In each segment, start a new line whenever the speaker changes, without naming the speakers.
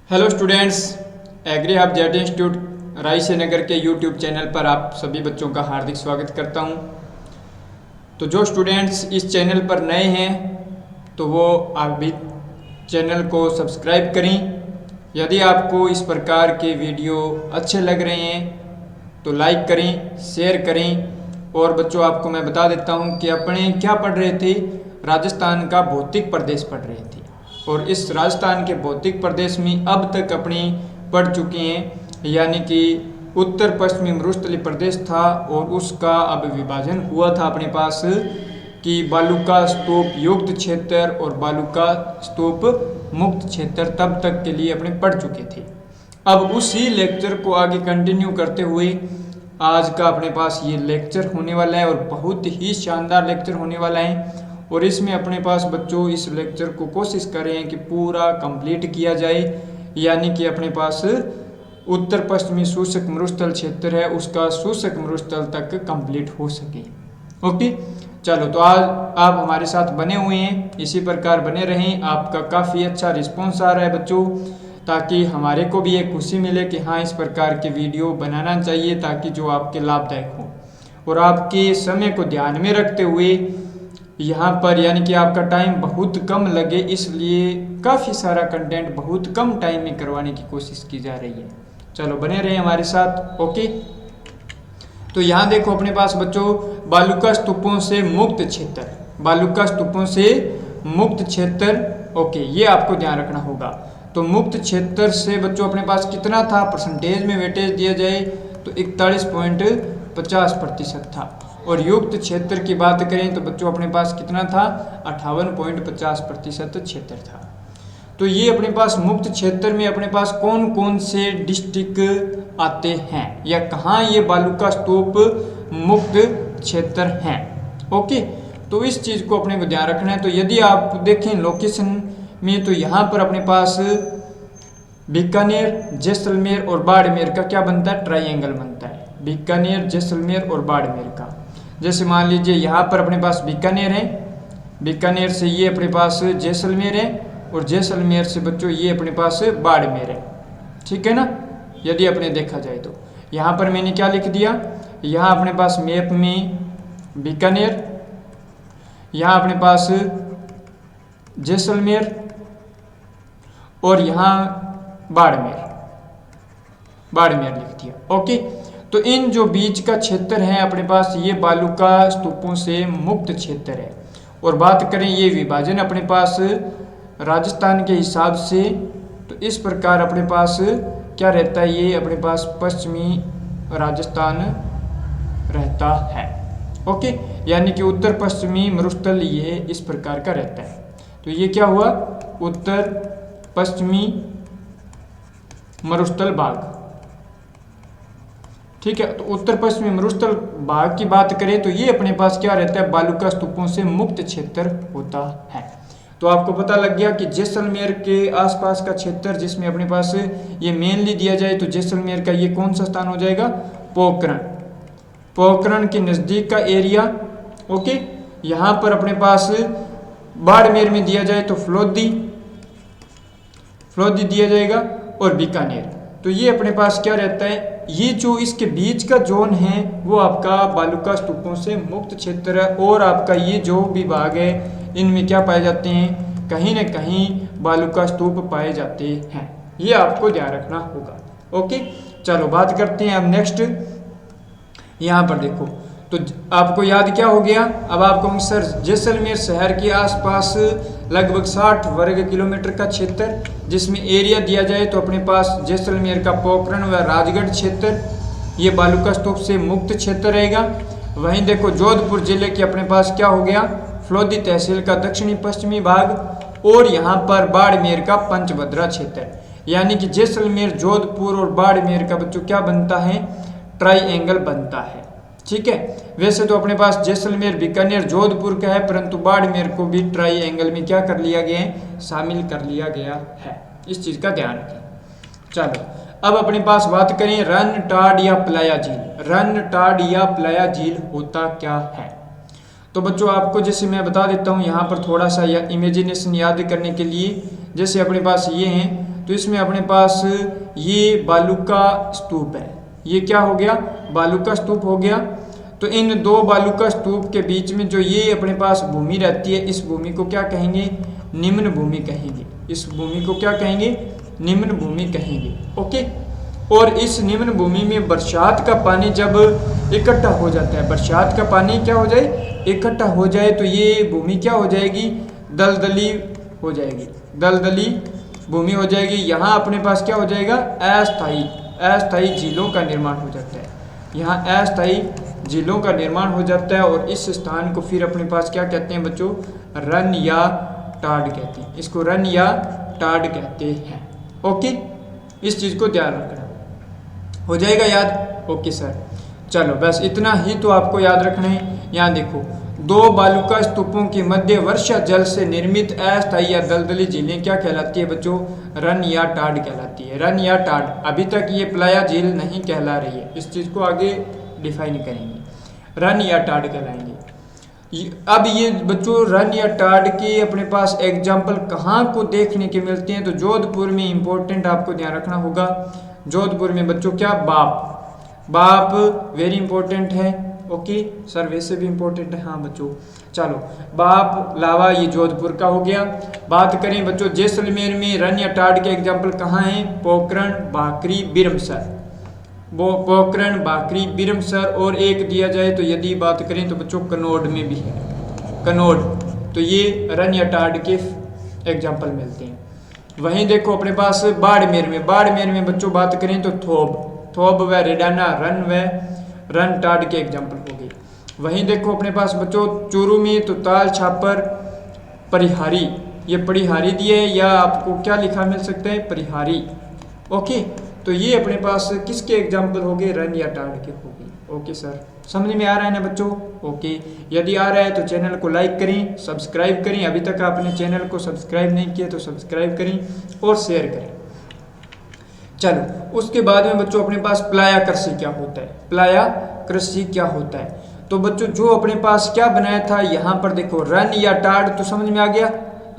Hello students, agri hub jet institute Raisenagar के YouTube channel पर आप सभी बच्चों का हार्दिक स्वागत करता हूं। तो जो स्टूडेंट्स इस चैनल पर नए हैं तो वो आप भी चैनल को सब्सक्राइब करें। यदि आपको इस प्रकार के वीडियो अच्छे लग रहे हैं तो लाइक करें, शेयर करें। और बच्चों, आपको मैं बता देता हूं कि अपने क्या पढ़ रहे थे, राजस्थान का भौतिक प्रदेश पढ़ रहे थे। और इस राजस्थान के भौतिक प्रदेश में अब तक अपनी पढ़ चुके हैं, यानी कि उत्तर पश्चिमी मरुस्थलीय प्रदेश था और उसका अब विभाजन हुआ था अपने पास कि बालूका स्तूप युक्त क्षेत्र और बालूका स्तूप मुक्त क्षेत्र तब तक के लिए अपने पढ़ चुके थे। अब उसी लेक्चर को आगे कंटिन्यू करते हुए आज का अपने पास ये लेक्चर होने वाला है और बहुत ही शानदार लेक्चर होने वाला है। और इसमें अपने पास बच्चों इस लेक्चर को कोशिश करें कि पूरा कंप्लीट किया जाए, यानी कि अपने पास उत्तर पश्चिमी शुष्क मरुस्थल क्षेत्र है उसका शुष्क मरुस्थल तक कंप्लीट हो सके। ओके, चलो तो आज आप हमारे साथ बने हुए हैं, इसी प्रकार बने रहें। आपका काफ़ी अच्छा रिस्पॉन्स आ रहा है बच्चों, ताकि हमारे को भी एक खुशी मिले कि हाँ, इस प्रकार के वीडियो बनाना चाहिए ताकि जो आपके लाभदायक हो। और आपके समय को ध्यान में रखते हुए यहाँ पर यानी कि आपका टाइम बहुत कम लगे, इसलिए काफ़ी सारा कंटेंट बहुत कम टाइम में करवाने की कोशिश की जा रही है। चलो बने रहे हमारे साथ। ओके, तो यहाँ देखो अपने पास बच्चों बालूका स्तूपों से मुक्त क्षेत्र, बालूका स्तूपों से मुक्त क्षेत्र। ओके, ये आपको ध्यान रखना होगा। तो मुक्त क्षेत्र से बच्चों अपने पास कितना था, परसेंटेज में वेटेज दिया जाए तो 41.50% था। और युक्त क्षेत्र की बात करें तो बच्चों अपने पास कितना था, 58.50% क्षेत्र था। तो ये अपने पास मुक्त क्षेत्र में अपने पास कौन कौन से डिस्ट्रिक्ट आते हैं या कहाँ ये बालूका स्तूप मुक्त क्षेत्र हैं। ओके, तो इस चीज़ को अपने को ध्यान रखना है। तो यदि आप देखें लोकेशन में तो यहाँ पर अपने पास बीकानेर, जैसलमेर और बाड़मेर का क्या बनता है, ट्राइंगल बनता है। बीकानेर, जैसलमेर और बाड़मेर का। जैसे मान लीजिए यहाँ पर अपने पास बीकानेर है, बीकानेर से ये अपने पास जैसलमेर है और जैसलमेर से बच्चों ये अपने पास बाड़मेर है। ठीक है ना, यदि अपने देखा जाए तो यहाँ पर मैंने क्या लिख दिया, यहाँ अपने पास मैप में बीकानेर, यहाँ अपने पास जैसलमेर और यहाँ बाड़मेर, बाड़मेर लिख दिया। ओके, तो इन जो बीच का क्षेत्र है अपने पास ये बालूका स्तूपों से मुक्त क्षेत्र है। और बात करें ये विभाजन अपने पास राजस्थान के हिसाब से तो इस प्रकार अपने पास क्या रहता है, ये अपने पास पश्चिमी राजस्थान रहता है। ओके, यानी कि उत्तर पश्चिमी मरुस्थल ये इस प्रकार का रहता है। तो ये क्या हुआ, उत्तर पश्चिमी मरुस्थल भाग। ठीक है, तो उत्तर पश्चिमी मरुस्थल भाग की बात करें तो ये अपने पास क्या रहता है, बालूका स्तूपों से मुक्त क्षेत्र होता है। तो आपको पता लग गया कि जैसलमेर के आसपास का क्षेत्र जिसमें अपने पास ये मेनली दिया जाए तो जैसलमेर का ये कौन सा स्थान हो जाएगा, पोखरण, पोखरण के नज़दीक का एरिया। ओके, यहाँ पर अपने पास बाड़मेर में दिया जाए तो फलोदी, फलोदी दिया जाएगा और बीकानेर। तो ये अपने पास क्या रहता है, ये जो इसके बीच का जोन है वो आपका बालूका स्तूपों से मुक्त क्षेत्र है। और आपका ये जो भी भाग है इनमें क्या पाए जाते हैं, कहीं न कहीं बालूका स्तूप पाए जाते हैं, ये आपको ध्यान रखना होगा। ओके, चलो बात करते हैं अब नेक्स्ट। यहाँ पर देखो तो आपको याद क्या हो गया, अब आपको सर जैसलमेर शहर के आसपास लगभग 60 वर्ग किलोमीटर का क्षेत्र जिसमें एरिया दिया जाए तो अपने पास जैसलमेर का पोखरण व राजगढ़ क्षेत्र ये बालूका स्तूप से मुक्त क्षेत्र रहेगा। वहीं देखो जोधपुर जिले के अपने पास क्या हो गया, फलोदी तहसील का दक्षिणी पश्चिमी भाग और यहाँ पर बाड़मेर का पंचभद्रा क्षेत्र, यानी कि जैसलमेर, जोधपुर और बाड़मेर का बच्चों क्या बनता है, ट्राइंगल बनता है। ठीक है, वैसे तो अपने पास जैसलमेर, बीकानेर, जोधपुर का है, परंतु बाड़मेर को भी ट्राइंगल में क्या कर लिया गया है, शामिल कर लिया गया है। इस चीज़ का ध्यान रखें। चलो अब अपने पास बात करें रन टाड या प्लाया झील। रन टाड या प्लाया झील होता क्या है, तो बच्चों आपको जैसे मैं बता देता हूँ यहाँ पर थोड़ा सा या इमेजिनेशन याद करने के लिए। जैसे अपने पास ये हैं तो इसमें अपने पास ये बालू का स्तूप है। ये क्या हो गया? बालू का स्तूप हो गया। तो इन दो बालू का स्तूप के बीच में जो ये अपने पास भूमि रहती है, इस भूमि को क्या कहेंगे? निम्न भूमि कहेंगे। इस भूमि को क्या कहेंगे? निम्न भूमि कहेंगे। ओके। और इस निम्न भूमि में बरसात का पानी जब इकट्ठा हो जाता है, बरसात का पानी क्या हो जाए? इकट्ठा हो जाए, तो ये भूमि क्या हो जाएगी? दलदली हो जाएगी, दलदली भूमि हो जाएगी। यहाँ अपने पास क्या हो जाएगा? अस्थायी झीलों का निर्माण हो जाता है। यहाँ अस्थायी झीलों का निर्माण हो जाता है और इस स्थान को फिर अपने पास क्या कहते हैं बच्चों? रन या टाड़ कहते हैं। इसको रन या टाड़ कहते हैं। ओके, इस चीज़ को ध्यान रखना। हो जाएगा याद? Okay sir. चलो बस इतना ही तो आपको याद रखना है। यहाँ देखो, दो बालूका स्तूपों के मध्य वर्षा जल से निर्मित अस्थायी या दलदली झीलें क्या कहलाती है बच्चों? रन या टाड़ कहलाती है। रन या टाड़। अभी तक ये प्लाया झील नहीं कहला रही है, इस चीज़ को आगे डिफाइन करेंगे। रन या टाड़ कहलाएंगे। अब ये बच्चों रन या टाड़ के अपने पास एग्जाम्पल कहाँ को देखने के मिलते हैं? तो जोधपुर में इंपॉर्टेंट आपको ध्यान रखना होगा। जोधपुर में बच्चों क्या? बाप वेरी इंपॉर्टेंट है। ओके सर, वैसे भी इंपॉर्टेंट है। हाँ बच्चों, चलो बाप लावा ये जोधपुर का हो गया। बात करें बच्चों जैसलमेर में रन या टाड़ के एग्जाम्पल कहाँ हैं? पोखरण, बाकरी, बिरमसर। वो पोखरण, बाकरी, बिरमसर और एक दिया जाए तो यदि बात करें तो बच्चों कनौड़ में भी है, कनौड़। तो ये रन या टाड़ के एग्जाम्पल मिलते हैं। वहीं देखो अपने पास बाड़मेर में बच्चों बात करें तो थोब व रेडाना रन टाड़ के एग्जाम्पल हो गए। वहीं देखो अपने पास बच्चों चूरू में तो ताल, छापर, परिहारी। ये परिहारी दिए या आपको क्या लिखा मिल सकता है? परिहारी। ओके, तो ये अपने पास किसके एग्जाम्पल हो गए? रन या टाड़ के हो गए। ओके सर, समझ में आ रहा है ना बच्चों? ओके, यदि आ रहा है तो चैनल को लाइक करें, सब्सक्राइब करें। अभी तक आपने चैनल को सब्सक्राइब नहीं किया तो सब्सक्राइब करें और शेयर करें। चलो उसके बाद में बच्चों अपने पास प्लाया कृषि क्या होता है? प्लाया कृषि क्या होता है? तो बच्चों जो अपने पास क्या बनाया था यहाँ पर देखो, रन या टाड़ तो समझ में आ गया।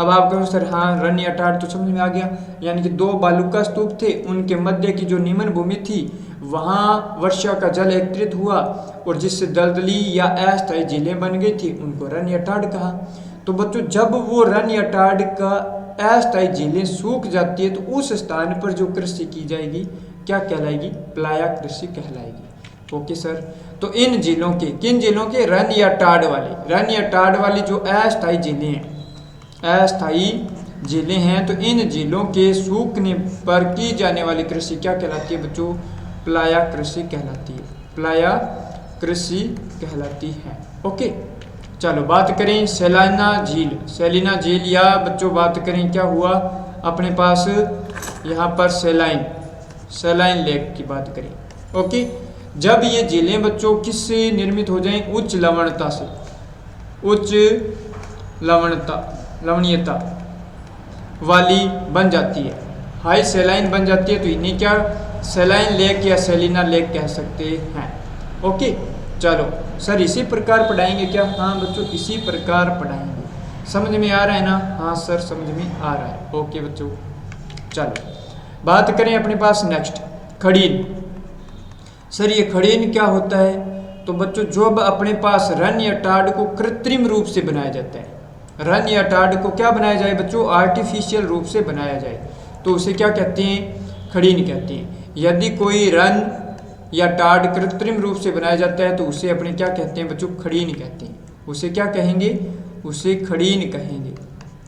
अब आप कहो सर हाँ रन या टाड़ तो समझ में आ गया, यानी कि दो बालू का स्तूप थे, उनके मध्य की जो निम्न भूमि थी वहाँ वर्षा का जल एकत्रित हुआ और जिससे दलदली या अस्थायी झीलें बन गई थी, उनको रन या टाड़ कहा। तो बच्चों जब वो रन या टाड़ का अस्थायी झीलें सूख जाती है तो उस स्थान पर जो कृषि की जाएगी क्या कहलाएगी? प्लाया कृषि कहलाएगी। ओके सर, तो इन झीलों के, किन झीलों के? रन या टाड़ वाली जो अस्थायी झीलें हैं, अस्थायी झीलें हैं, तो इन झीलों के सूखने पर की जाने वाली कृषि क्या कहलाती है बच्चों? प्लाया कृषि कहलाती है। प्लाया कृषि कहलाती है। ओके, चलो बात करें सैलिना झील या बच्चों बात करें क्या हुआ अपने पास यहाँ पर सैलाइन लेक की बात करें। ओके, जब ये झीलें बच्चों किससे निर्मित हो जाएं? उच्च लवणता से, उच्च लवणीयता वाली बन जाती है, हाई सैलाइन बन जाती है, तो इन्हें क्या सैलाइन लेक या सैलिना लेक कह सकते हैं। ओके, चलो सर इसी प्रकार पढ़ाएंगे क्या? हाँ बच्चों इसी प्रकार पढ़ाएंगे। समझ में आ रहा है ना? हाँ सर समझ में आ रहा है। ओके बच्चों, चलो बात करें अपने पास नेक्स्ट खड़ीन। सर ये खड़ीन क्या होता है? तो बच्चों जब अपने पास रन या टाड़ को कृत्रिम रूप से बनाया जाता है, रन या टाड़ को क्या बनाया जाए बच्चों? आर्टिफिशियल रूप से बनाया जाए, तो उसे क्या कहते हैं? खड़ीन कहते हैं। यदि कोई रन या टाड़ कृत्रिम रूप से बनाया जाता है तो उसे अपने क्या कहते हैं बच्चों? खड़ीन कहते हैं। उसे क्या कहेंगे? उसे खड़ीन कहेंगे।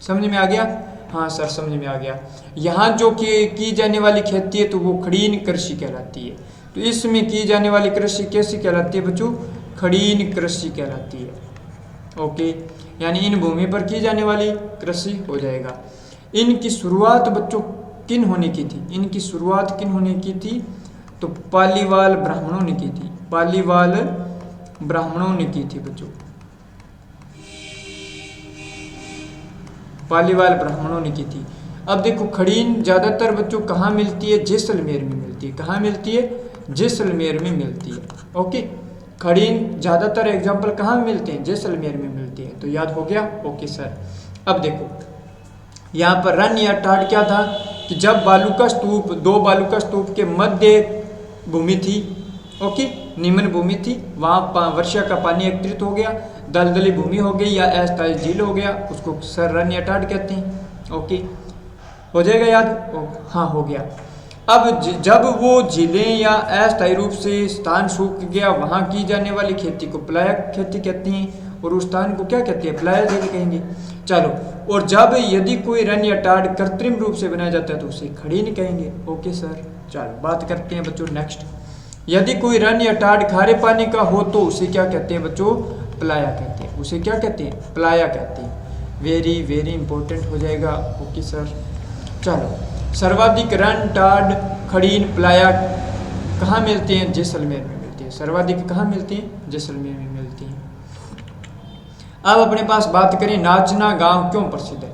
समझ में आ गया? हाँ सर समझ में आ गया। यहाँ जो की जाने वाली खेती है तो वो खड़ीन कृषि कहलाती है। तो इसमें की जाने वाली कृषि कैसी कहलाती है बच्चों? खड़ीन कृषि कहलाती है। ओके, यानी इन भूमि पर की जाने वाली कृषि हो जाएगा। इनकी शुरुआत बच्चों किन होने की थी? इनकी शुरुआत किन होने की थी? तो पालीवाल ब्राह्मणों ने की थी। पालीवाल ब्राह्मणों ने की थी बच्चों, पालीवाल ब्राह्मणों ने की थी। अब देखो खड़ीन ज्यादातर बच्चों कहाँ मिलती है? जैसलमेर में मिलती है। कहाँ मिलती है? जैसलमेर में मिलती है। ओके, खड़ीन ज्यादातर एग्जाम्पल कहाँ मिलते हैं? जैसलमेर में मिलती है। तो याद हो गया? Okay sir. अब देखो यहाँ पर रन या टाड़ क्या था? कि जब बालू का स्तूप, दो बालू का स्तूप के मध्य भूमि थी, ओके, निम्न भूमि थी, वहाँ वर्षा का पानी एकत्रित हो गया, दलदली भूमि हो गई या अस्थायी झील हो गया, उसको सर रन या टाट कहते हैं। ओके, हो जाएगा याद? हाँ, हो गया। अब जब वो झीलें या अस्थायी रूप से स्थान सूख गया, वहाँ की जाने वाली खेती को पलायक खेती कहते हैं, और उस स्थान को क्या कहते हैं? पलायक झील कहेंगे। चलो, और जब यदि कोई रन या टाट कृत्रिम रूप से बनाया जाता है तो उसे खड़ी नहीं कहेंगे। ओके सर, चलो बात करते हैं बच्चों नेक्स्ट। यदि कोई रन या टाट खारे पानी का हो तो उसे क्या कहते हैं बच्चों? प्लाया कहते हैं। उसे क्या कहते हैं? प्लाया कहते हैं। वेरी वेरी इंपॉर्टेंट हो जाएगा। ओके सर, चलो, सर्वाधिक रन, टाट, खड़ीन, प्लाया कहाँ मिलते हैं? जैसलमेर में मिलती है। सर्वाधिक कहाँ मिलती हैं? जैसलमेर में मिलती हैं। अब अपने पास बात करें, नाचना गांव क्यों प्रसिद्ध है?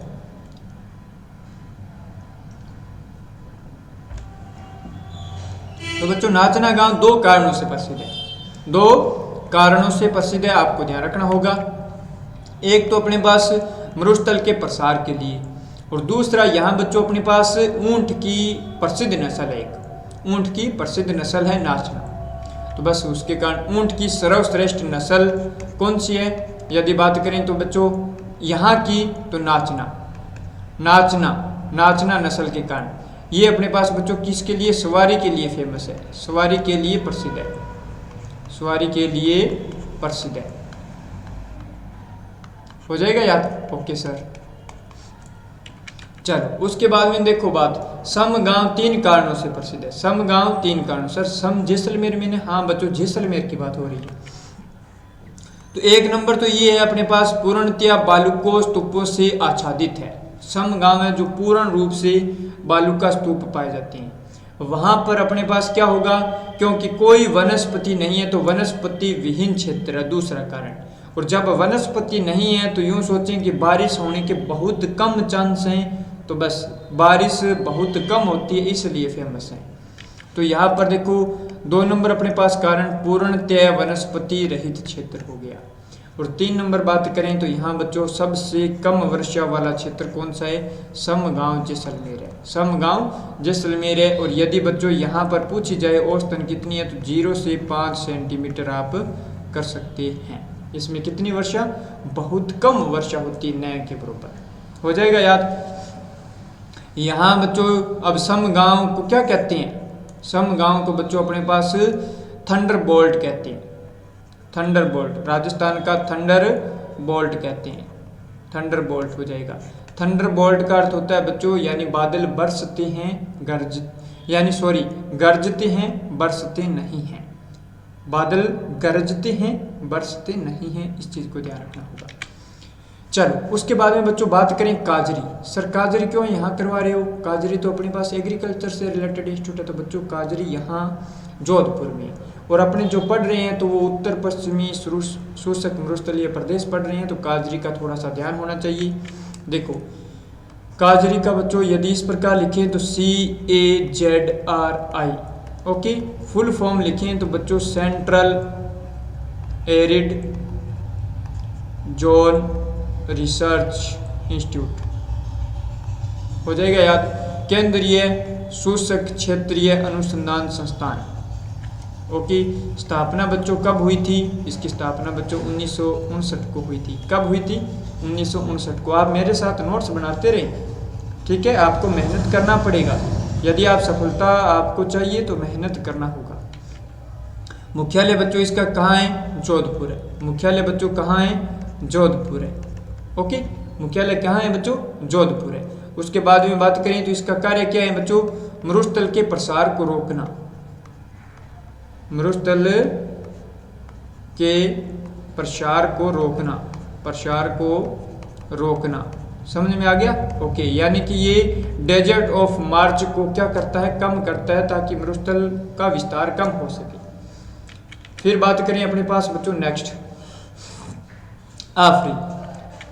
तो बच्चों, नाचना गांव दो कारणों से प्रसिद्ध है। दो कारणों से प्रसिद्ध है, आपको ध्यान रखना होगा। एक तो अपने पास मरुस्थल के प्रसार के लिए, और दूसरा यहाँ बच्चों अपने पास ऊंट की प्रसिद्ध नस्ल है। एक ऊंट की प्रसिद्ध नस्ल है नाचना। तो बस उसके कारण ऊंट की सर्वश्रेष्ठ नस्ल कौन सी है यदि बात करें तो बच्चों यहाँ की, तो नाचना नस्ल के कारण ये अपने पास बच्चों किसके लिए? सवारी के लिए फेमस है, सवारी के लिए प्रसिद्ध है, सवारी के लिए प्रसिद्ध है। हो जाएगा याद? ओके सर, चलो उसके बाद में देखो बात, समगांव 3 कारणों से प्रसिद्ध है। समगांव 3 कारणों। सर सम जैसलमेर में? हाँ बच्चों, जैसलमेर की बात हो रही है। तो एक नंबर तो ये है अपने पास पूर्णतया बालू स्तूपों से आच्छादित है। समगांव है जो पूर्ण रूप से बालू का स्तूप पाए जाते हैं। वहां पर अपने पास क्या होगा? क्योंकि कोई वनस्पति नहीं है तो वनस्पति विहीन क्षेत्र है, दूसरा कारण। और जब वनस्पति नहीं है तो यूं सोचें कि बारिश होने के बहुत कम चांस हैं, तो बस बारिश बहुत कम होती है, इसलिए फेमस है। तो यहाँ पर देखो 2 नंबर अपने पास कारण पूर्णतया वनस्पति रहित क्षेत्र हो गया। और 3 नंबर बात करें तो यहाँ बच्चों सबसे कम वर्षा वाला क्षेत्र कौन सा है? समगांव जैसलमेर है। समगांव जैसलमेर है। और यदि बच्चों यहाँ पर पूछी जाए औसतन कितनी है, तो 0 से 5 सेंटीमीटर आप कर सकते हैं। इसमें कितनी वर्षा? बहुत कम वर्षा होती है, न के बराबर। हो जाएगा याद? यहाँ बच्चों अब समगांव को क्या कहते हैं? समगांव को बच्चों अपने पास थंडरबोल्ट कहते हैं। थंडरबोल्ट, राजस्थान का थंडरबोल्ट कहते हैं। थंडरबोल्ट हो जाएगा। थंडरबोल्ट का अर्थ होता है बच्चों यानी बादल बरसते हैं, गरजते हैं, बरसते नहीं हैं। बादल गरजते हैं, बरसते नहीं हैं, इस चीज को ध्यान रखना होगा। चलो उसके बाद में बच्चों बात करें काजरी। सर काजरी क्यों यहाँ करवा रहे हो? काजरी तो अपने पास एग्रीकल्चर से रिलेटेड इंस्टीट्यूट है। तो बच्चों काजरी यहाँ जोधपुर में, और अपने जो पढ़ रहे हैं तो वो उत्तर पश्चिमी शुष्क मरुस्थलीय प्रदेश पढ़ रहे हैं, तो काजरी का थोड़ा सा ध्यान होना चाहिए। देखो काजरी का बच्चों यदि इस प्रकार लिखें तो CAZRI, ओके। फुल फॉर्म लिखें तो बच्चों central arid zone research institute हो जाएगा याद। केंद्रीय शुष्क क्षेत्रीय अनुसंधान संस्थान, ओके। स्थापना बच्चों कब हुई थी? इसकी स्थापना बच्चों 1959 को हुई थी। कब हुई थी? 1959 को। आप मेरे साथ नोट्स बनाते रहे, ठीक है। आपको मेहनत करना पड़ेगा। यदि आप सफलता आपको चाहिए तो मेहनत करना होगा। मुख्यालय बच्चों इसका कहाँ है? जोधपुर है। मुख्यालय बच्चों कहाँ है? जोधपुर है, ओके। मुख्यालय कहाँ है बच्चों? जोधपुर है। उसके बाद में बात करें तो इसका कार्य क्या है बच्चों? मरुस्थल के प्रसार को रोकना। मरुस्थल के प्रसार को रोकना, प्रसार को रोकना। समझ में आ गया? ओके। यानी कि ये डेजर्ट ऑफ मार्च को क्या करता है? कम करता है, ताकि मरुस्थल का विस्तार कम हो सके। फिर बात करें अपने पास बच्चों नेक्स्ट आफरी।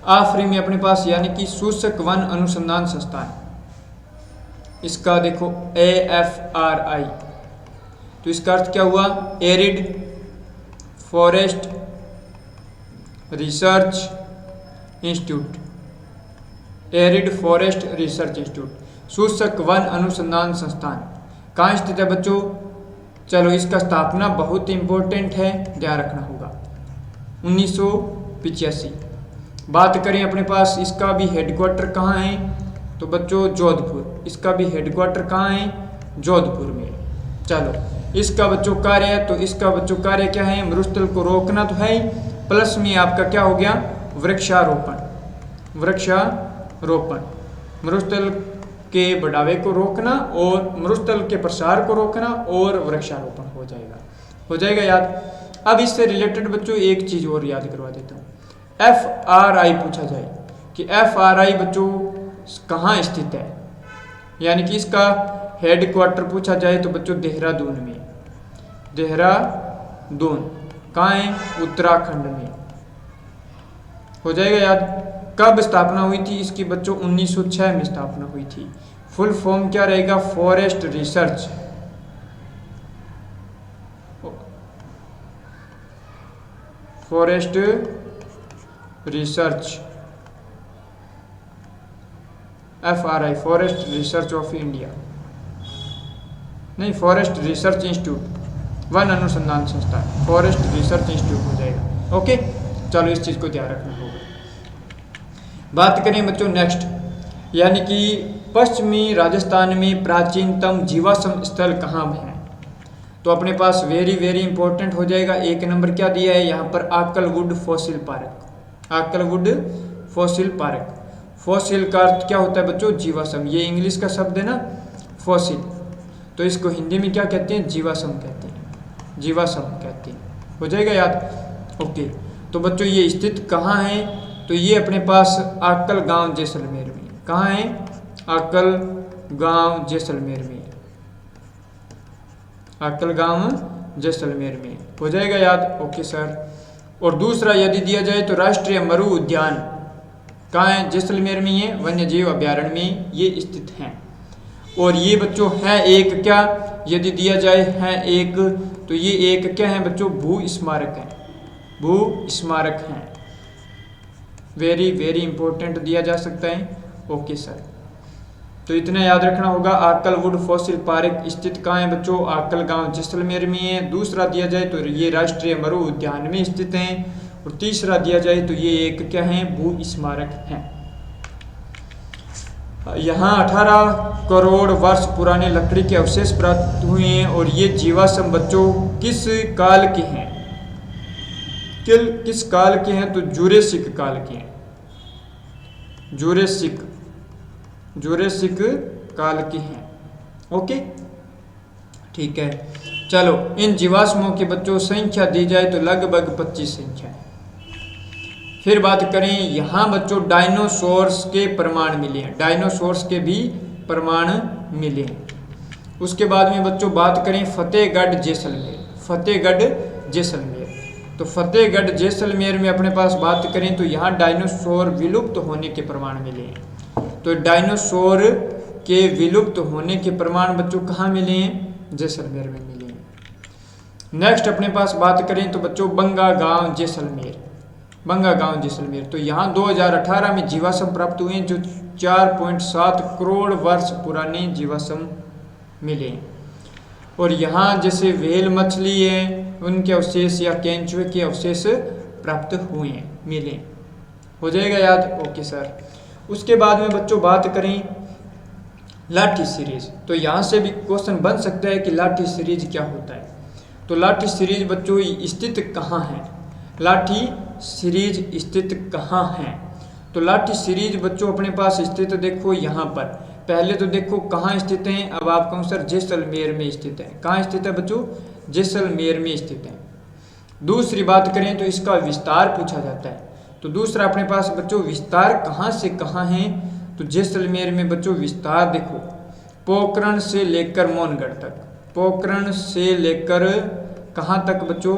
आफरी में अपने पास यानी कि शुष्क वन अनुसंधान संस्थान, इसका देखो AFRI। तो इसका अर्थ क्या हुआ? Arid forest research institute. Arid forest research institute, शुष्क वन अनुसंधान संस्थान कहाँ स्थित है बच्चों? चलो इसका स्थापना बहुत इंपॉर्टेंट है, ध्यान रखना होगा, 1985। बात करें अपने पास इसका भी हेडक्वार्टर कहाँ है? तो बच्चों जोधपुर, इसका भी हेडक्वार्टर कहाँ है? जोधपुर में। चलो इसका बच्चों कार्य है, तो इसका बच्चों कार्य क्या है? मरुस्थल को रोकना तो है ही, प्लस में आपका क्या हो गया? वृक्षारोपण। वृक्षारोपण मरुस्थल के बढ़ावे को रोकना और मरुस्थल के प्रसार को रोकना और वृक्षारोपण हो जाएगा याद। अब इससे रिलेटेड बच्चों एक चीज और याद करवा देता हूँ, FRI पूछा जाए कि FRI बच्चों कहाँ स्थित है, यानी कि इसका हेडक्वार्टर पूछा जाए तो बच्चों देहरादून में। देहरादून कहाँ है? उत्तराखंड में। हो जाएगा याद। कब स्थापना हुई थी इसकी बच्चों? 1906 में स्थापना हुई थी। फुल फॉर्म क्या रहेगा? Forest research FRI forest research of India, नहीं फॉरेस्ट रिसर्च इंस्टीट्यूट, वन अनुसंधान संस्थान, फॉरेस्ट रिसर्च इंस्टीट्यूट हो जाएगा। ओके, चलो इस चीज को ध्यान रखना होगा। बात करें बच्चों नेक्स्ट, यानी कि पश्चिमी राजस्थान में प्राचीनतम जीवाश्म स्थल कहाँ है? तो अपने पास वेरी वेरी इंपॉर्टेंट हो जाएगा। एक नंबर क्या दिया है यहाँ पर? Akal wood fossil park. Akal wood fossil park, fossil का अर्थ क्या होता है बच्चों? जीवाश्म। ये इंग्लिश का शब्द है ना फॉसिल, तो इसको हिंदी में क्या कहते हैं? जीवाश्म कहते हैं, जीवाश्म कहते हैं। हो जाएगा याद। ओके, तो बच्चों ये स्थित कहाँ है? तो ये अपने पास आकल गांव जैसलमेर में। कहाँ है? आकल गांव जैसलमेर में, आकल गांव जैसलमेर में। हो जाएगा याद। Okay sir. और दूसरा यदि दिया जाए तो राष्ट्रीय मरु उद्यान कहाँ है? जैसलमेर में, ये वन्य जीव अभ्यारण्य में ये स्थित हैं। और ये बच्चों है एक क्या, यदि दिया जाए है एक, तो ये एक क्या है बच्चों? भू स्मारक है, भू स्मारक हैं। वेरी वेरी इंपॉर्टेंट दिया जा सकता है। ओके सर, तो इतना याद रखना होगा। आकलवुड फॉसिल पार्क स्थित कहाँ है बच्चों? आकल गांव जैसलमेर में है। दूसरा दिया जाए तो ये राष्ट्रीय मरु उद्यान में स्थित हैं। और तीसरा दिया जाए तो ये एक क्या है? भू स्मारक है। यहाँ 18 करोड़ वर्ष पुराने लकड़ी के अवशेष प्राप्त हुए हैं। और ये जीवाश्म बच्चों किस काल के हैं? किस काल के हैं? तो जुरेसिक काल के हैं, जुरेसिक काल के हैं। ओके, ठीक है। चलो इन जीवाश्मों के बच्चों संख्या दी जाए तो लगभग 25 संख्या है। फिर बात करें यहाँ बच्चों डायनासोर्स के प्रमाण मिले हैं, डायनासोर्स के भी प्रमाण मिले हैं। उसके बाद में बच्चों बात करें फतेहगढ़ जैसलमेर, फतेहगढ़ जैसलमेर। तो फतेहगढ़ जैसलमेर में अपने पास बात करें तो यहाँ डायनासोर विलुप्त होने के प्रमाण मिले हैं। तो डायनासोर के विलुप्त होने के प्रमाण बच्चों कहाँ मिले हैं? जैसलमेर में मिले हैं। नेक्स्ट अपने पास बात करें तो बच्चों बंगा गांव जैसलमेर, बंगा गांव जैसलमेर। तो यहाँ 2018 में जीवाश्म प्राप्त हुए हैं जो 4.7 करोड़ वर्ष पुराने जीवाश्म मिले हैं। और यहाँ जैसे व्हेल मछली है उनके अवशेष या केंचुए के अवशेष प्राप्त हुए हैं, मिले। हो जाएगा याद। Okay sir. उसके बाद में बच्चों बात करें लाठी सीरीज, तो यहाँ से भी क्वेश्चन बन सकता है कि लाठी सीरीज क्या होता है। तो लाठी सीरीज बच्चों स्थित कहाँ है? लाठी सीरीज स्थित कहाँ है? तो लाठी सीरीज बच्चों अपने पास स्थित देखो यहाँ पर। पहले तो देखो कहाँ स्थित हैं, अब आप कहो सर जैसलमेर में स्थित है। कहाँ स्थित है बच्चों? जैसलमेर में स्थित है। दूसरी बात करें तो इसका विस्तार पूछा जाता है। तो दूसरा अपने पास बच्चों विस्तार कहाँ से कहाँ है? तो जैसलमेर में बच्चों विस्तार देखो पोखरण से लेकर मोहनगढ़ तक, पोखरण से लेकर कहाँ तक बच्चों?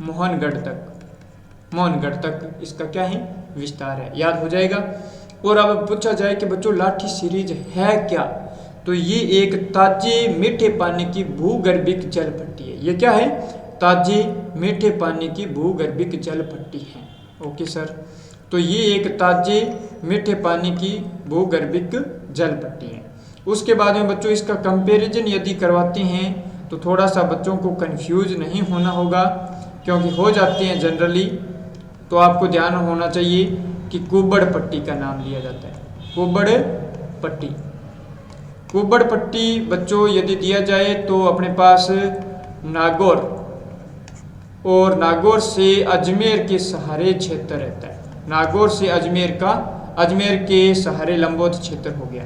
मोहनगढ़ तक, मोहनगढ़ तक इसका क्या है? विस्तार है। याद हो जाएगा। और अब पूछा जाए कि बच्चों लाठी सीरीज है क्या? तो ये एक ताजे मीठे पानी की भूगर्भिक जल पट्टी है। ये क्या है? ताजे मीठे पानी की भूगर्भिक जल पट्टी है। Okay sir. तो ये एक ताजे मीठे पानी की भूगर्भिक जल पट्टी है। उसके बाद में बच्चों इसका कंपैरिजन यदि करवाते हैं तो थोड़ा सा बच्चों को कंफ्यूज नहीं होना होगा, क्योंकि हो जाते हैं जनरली। तो आपको ध्यान होना चाहिए कि कुब्बड़ पट्टी का नाम लिया जाता है, कुब्बड़ पट्टी। कुब्बड़ पट्टी बच्चों यदि दिया जाए तो अपने पास नागौर और नागौर से अजमेर के सहारे क्षेत्र रहता है। नागौर से अजमेर के सहारे लंबोत क्षेत्र हो गया।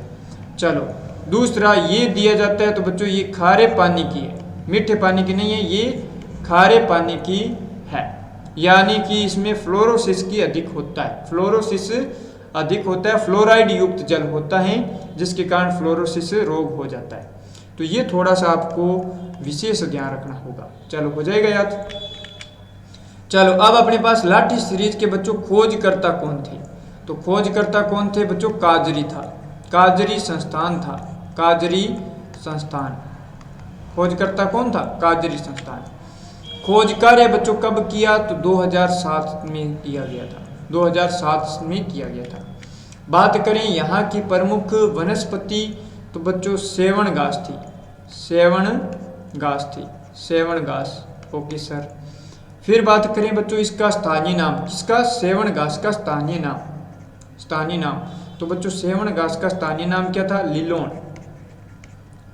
चलो दूसरा ये दिया जाता है तो बच्चों ये खारे पानी की है, मीठे पानी की नहीं है, ये खारे पानी की है, यानी कि इसमें फ्लोरोसिस की अधिक होता है, फ्लोरोसिस अधिक होता है, फ्लोराइड युक्त जल होता है, जिसके कारण फ्लोरोसिस रोग हो जाता है। तो ये थोड़ा सा आपको विशेष ध्यान रखना होगा। चलो हो जाएगा याद। चलो अब अपने पास लाठी सीरीज के बच्चों खोजकर्ता कौन थे? तो खोजकर्ता कौन थे बच्चों? काजरी था, काजरी संस्थान था, काजरी संस्थान। खोजकर्ता कौन था? काजरी संस्थान। खोज कार्य बच्चों कब किया? तो 2007 में किया गया था, 2007 में किया गया था। बात करें यहाँ की प्रमुख वनस्पति तो बच्चों सेवण घास थी, सेवण घास थी, सेवण घास। Okay sir. फिर बात करें बच्चों इसका स्थानीय नाम, किसका? सेवण घास का स्थानीय नाम, स्थानीय नाम। तो बच्चों सेवण घास का स्थानीय नाम क्या था? लिलोन।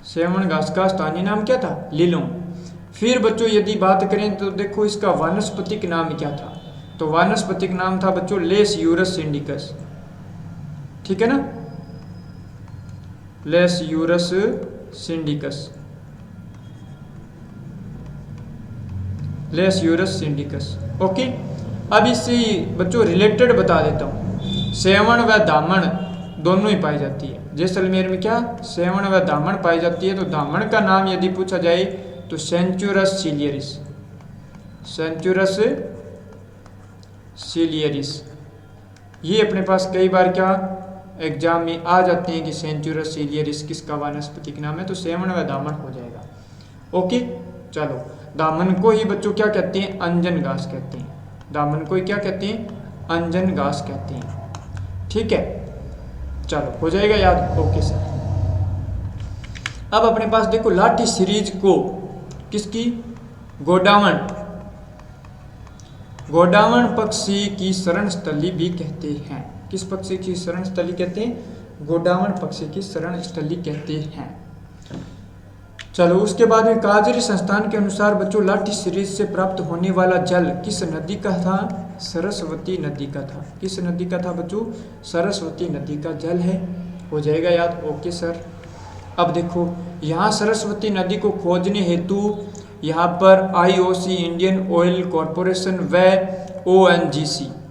सेवण घास का स्थानीय नाम क्या था? लिलोन। फिर बच्चों यदि बात करें तो देखो इसका वानस्पतिक नाम क्या था? तो वानस्पतिक नाम था बच्चों लेसयूरस सिंडिकस। ठीक है ना, लेसयूरस सिंडिकस, लेसयूरस सिंडिकस। ओके। अब इससे बच्चों रिलेटेड बता देता हूँ, सेवण व दामन दोनों ही पाई जाती है। जैसलमेर में क्या? सेवण व दामन पाई जाती है। तो दामन का नाम यदि पूछा जाए तो सेंचुरस सिलियरिस, सेंचुरस सिलियरिस। ये अपने पास कई बार क्या एग्जाम में आ जाते हैं कि सेंचुरस सिलियरिस किसका वानस्पतिक नाम है, तो सेवण व दामन हो जाएगा। ओके। चलो दामन को ही बच्चों क्या कहते हैं? अंजन घास कहते हैं। दामन को ही क्या कहते हैं? अंजन घास कहते हैं। ठीक है, चलो हो जाएगा याद। Okay sir. अब अपने पास देखो लाठी सीरीज को किसकी? गोडावण, गोडावण पक्षी की शरण स्थली भी कहते हैं। किस पक्षी की शरण स्थली कहते हैं? गोडावण पक्षी की शरण स्थली कहते हैं। चलो उसके बाद में काजरी संस्थान के अनुसार बच्चों लाठी सीरीज से प्राप्त होने वाला जल किस नदी का था? सरस्वती नदी का था। किस नदी का था बच्चों? सरस्वती नदी का जल है। हो जाएगा याद। Okay sir. अब देखो यहाँ सरस्वती नदी को खोजने हेतु यहाँ पर IOC इंडियन ऑयल कॉरपोरेशन व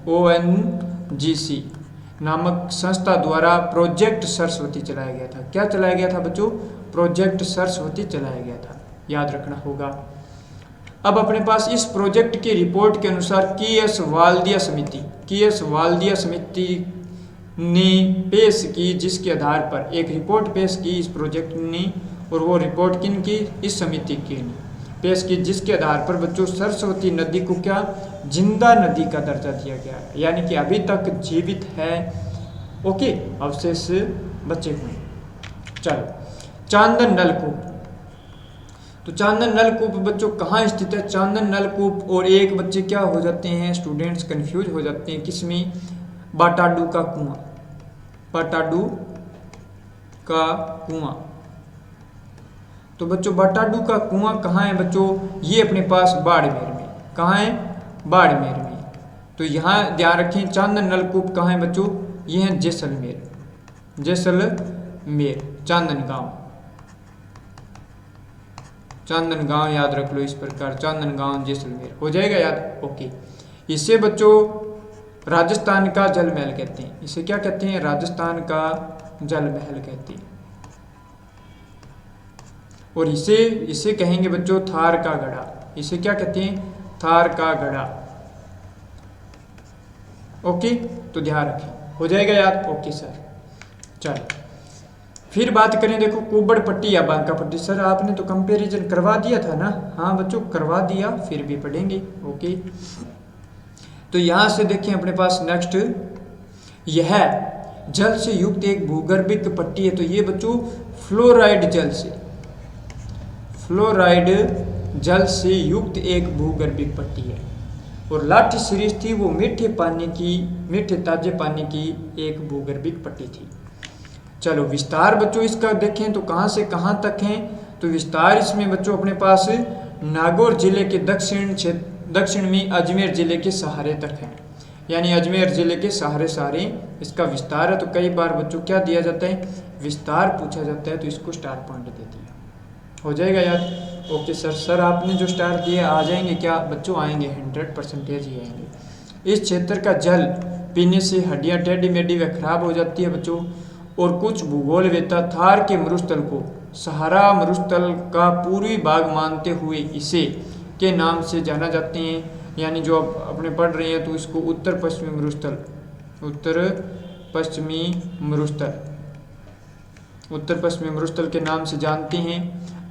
ONGC नामक संस्था द्वारा प्रोजेक्ट सरस्वती चलाया गया था। क्या चलाया गया था बच्चों? प्रोजेक्ट सरस्वती चलाया गया था, याद रखना होगा। अब अपने पास इस प्रोजेक्ट की रिपोर्ट के अनुसार KS वाल्दिया समिति ने पेश की, जिसके आधार पर एक रिपोर्ट पेश की इस प्रोजेक्ट ने, और वो रिपोर्ट किन की? इस समिति की पेश की, जिसके आधार पर बच्चों सरस्वती नदी को क्या जिंदा नदी का दर्जा दिया गया है, यानी कि अभी तक जीवित है। ओके, अवशेष बचे हुए। चलो चांदन नलकूप। तो चांदन नलकूप बच्चों कहाँ स्थित है? चांदन नलकूप और एक बच्चे क्या हो जाते हैं, स्टूडेंट्स कंफ्यूज हो जाते हैं, किसमें? बाटाडू का कुआं, बाटाडू का कुआं। तो बच्चों बाटाडू का कुआं कहाँ है बच्चों? ये अपने पास बाड़मेर में। कहाँ है? बाड़मेर में। तो यहाँ ध्यान रखें चांदन नलकूप कहाँ है बच्चों? ये है जैसलमेर, जैसलमेर, चांदनगांव, चांदनगांव याद रख लो इस प्रकार, चांदनगांव जैसलमेर। हो जाएगा याद। ओके। इसे बच्चों राजस्थान का जल महल कहते हैं। इसे क्या कहते हैं? राजस्थान का जल महल कहते हैं। और इसे कहेंगे बच्चों थार का गढ़ा। इसे क्या कहते हैं? थार का गढ़ा। ओके, तो ध्यान रखें। हो जाएगा याद। Okay sir. चलो फिर बात करें, देखो कुब्बड़ पट्टी या बांका पट्टी। सर आपने तो कंपैरिजन करवा दिया था ना? हाँ बच्चों करवा दिया, फिर भी पढ़ेंगे। ओके, तो यहाँ से देखें अपने पास नेक्स्ट यह जल से युक्त एक भूगर्भिक पट्टी है। तो ये बच्चों फ्लोराइड जल से युक्त एक भूगर्भिक पट्टी है। और लाठी सीरीज थी वो मीठे ताजे पानी की एक भूगर्भिक पट्टी थी। चलो विस्तार बच्चों इसका देखें तो कहाँ से कहाँ तक है। तो विस्तार इसमें बच्चों अपने पास नागौर जिले के दक्षिण में अजमेर जिले के सहारे तक है, यानी अजमेर जिले के सहारे इसका विस्तार है। तो कई बार बच्चों क्या दिया जाता है, विस्तार पूछा जाता है, तो इसको स्टार पॉइंट दे दिया, हो जाएगा याद। ओके सर आपने जो स्टार दिए आ जाएंगे क्या बच्चों, आएंगे 100% ही आएंगे। इस क्षेत्र का जल पीने से हड्डियां टेढ़ी मेढ़ी व खराब हो जाती है बच्चों। और कुछ भूगोलवेत्ता थार के मरुस्थल को सहारा मरुस्थल का पूर्वी भाग मानते हुए इसे के नाम से जाना जाते हैं, यानी जो आप अपने पढ़ रहे हैं तो इसको उत्तर पश्चिमी मरुस्थल के नाम से जानते हैं।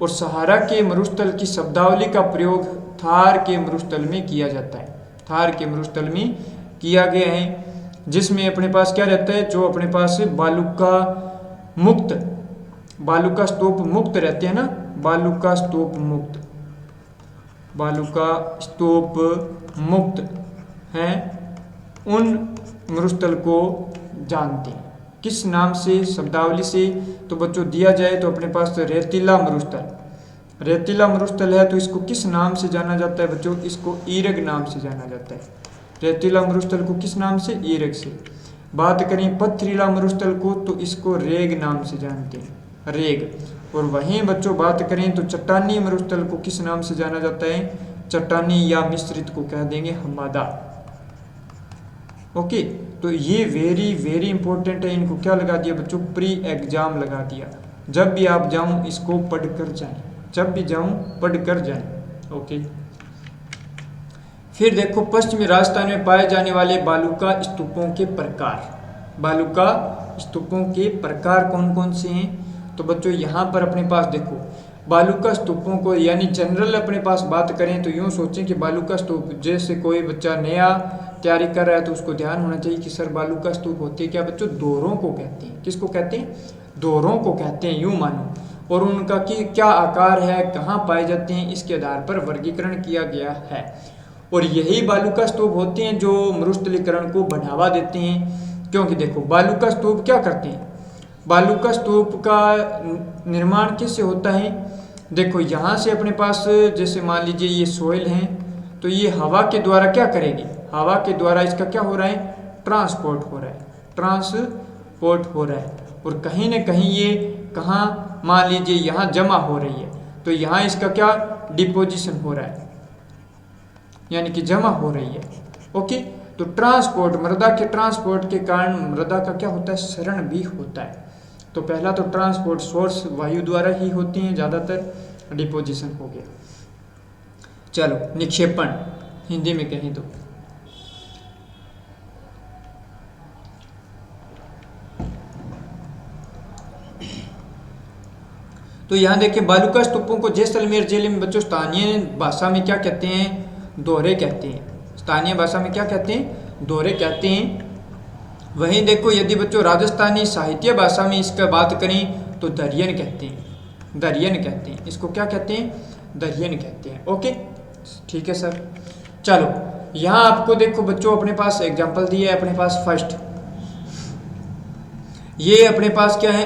और सहारा के मरुस्थल की शब्दावली का प्रयोग थार के मरुस्थल में किया जाता है, थार के मरुस्थल में किया गया है, जिसमें अपने पास क्या रहता है, जो अपने पास बालुका स्तूप मुक्त रहते हैं ना, बालुका स्तूप मुक्त हैं, उन मरुस्थल को जानते हैं किस नाम से, शब्दावली से। तो बच्चों दिया जाए तो अपने पास रेतीला मरुस्थल है, तो इसको किस नाम से जाना जाता है बच्चों, इसको ईरग नाम से जाना जाता है। रेतीला मरुस्थल को किस नाम से, ईरग से। बात करें पथरीला मरुस्थल को तो इसको रेग नाम से जानते हैं, रेग। और वहीं बच्चों बात करें तो चट्टानी मरुस्थल को किस नाम से जाना जाता है, चट्टानी या मिश्रित को कह देंगे हमादा। ओके, तो ये वेरी इंपॉर्टेंट है, इनको क्या लगा दिया बच्चों, प्री एग्जाम लगा दिया। जब भी आप जाऊं इसको पढ़ कर जाएं, ओके। फिर देखो पश्चिमी राजस्थान में पाए जाने वाले बालुका स्तूपों के प्रकार कौन कौन से हैं। तो बच्चों यहाँ पर अपने पास देखो बालुका स्तूपों को, यानी जनरल अपने पास बात करें तो यूँ सोचें कि बालुका स्तूप, जैसे कोई बच्चा नया तैयारी कर रहा है तो उसको ध्यान होना चाहिए कि सर बालुका स्तूप होती है क्या बच्चों, दोरों को कहते हैं। किसको कहते हैं, दोरों को कहते हैं, यूँ मानो। और उनका क्या आकार है, कहाँ पाए जाते हैं, इसके आधार पर वर्गीकरण किया गया है। और यही बालुका स्तूप होते हैं जो मरुस्थलीकरण को बढ़ावा देते हैं। क्योंकि देखो बालुका स्तूप क्या करते हैं, बालुका स्तूप का निर्माण किससे होता है। देखो यहाँ से अपने पास जैसे मान लीजिए ये सोइल है, तो ये हवा के द्वारा क्या करेगी, हवा के द्वारा इसका क्या हो रहा है, ट्रांसपोर्ट हो रहा है। और कहीं ना कहीं ये कहाँ मान लीजिए यहाँ जमा हो रही है, तो यहाँ इसका क्या डिपोजिशन हो रहा है, यानी कि जमा हो रही है। ओके, तो ट्रांसपोर्ट, मृदा के ट्रांसपोर्ट के कारण मृदा का क्या होता है, क्षरण भी होता है। तो पहला तो ट्रांसपोर्ट सोर्स वायु द्वारा ही होते हैं ज़्यादातर, डिपोजिशन हो गया। चलो निक्षेपण हिंदी में कहें तो यहाँ देखिए बालुका स्तूपों को जैसलमेर जिले में बच्चों स्थानीय भाषा में क्या कहते हैं, दोहरे कहते हैं। स्थानीय भाषा में क्या कहते हैं, दोहरे कहते हैं। वहीं देखो यदि बच्चों राजस्थानी साहित्य भाषा में इसका बात करें तो दरियन कहते हैं। इसको क्या कहते हैं, दरियन कहते हैं। ओके ठीक है सर। चलो यहाँ आपको देखो बच्चों अपने पास एग्जाम्पल दिया है, अपने पास फर्स्ट ये अपने पास क्या है,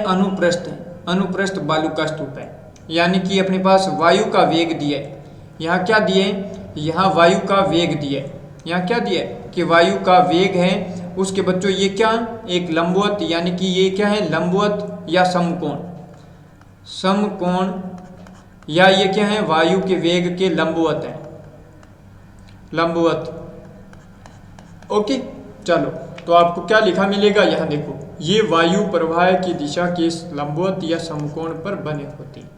अनुप्रस्थ बालुका स्तूप है, यानी कि अपने पास वायु का वेग दिया है। यहाँ क्या दिए, यहाँ वायु का वेग दिया है, यहाँ क्या दिया है कि वायु का वेग है। उसके बच्चों ये क्या, एक लंबवत, यानी कि ये क्या है, लंबवत या समकोण, या ये क्या है, वायु के वेग के लंबवत है, लंबवत। ओके चलो, तो आपको क्या लिखा मिलेगा, यहाँ देखो ये वायु प्रवाह की दिशा के लंबवत या समकोण पर बने होते हैं।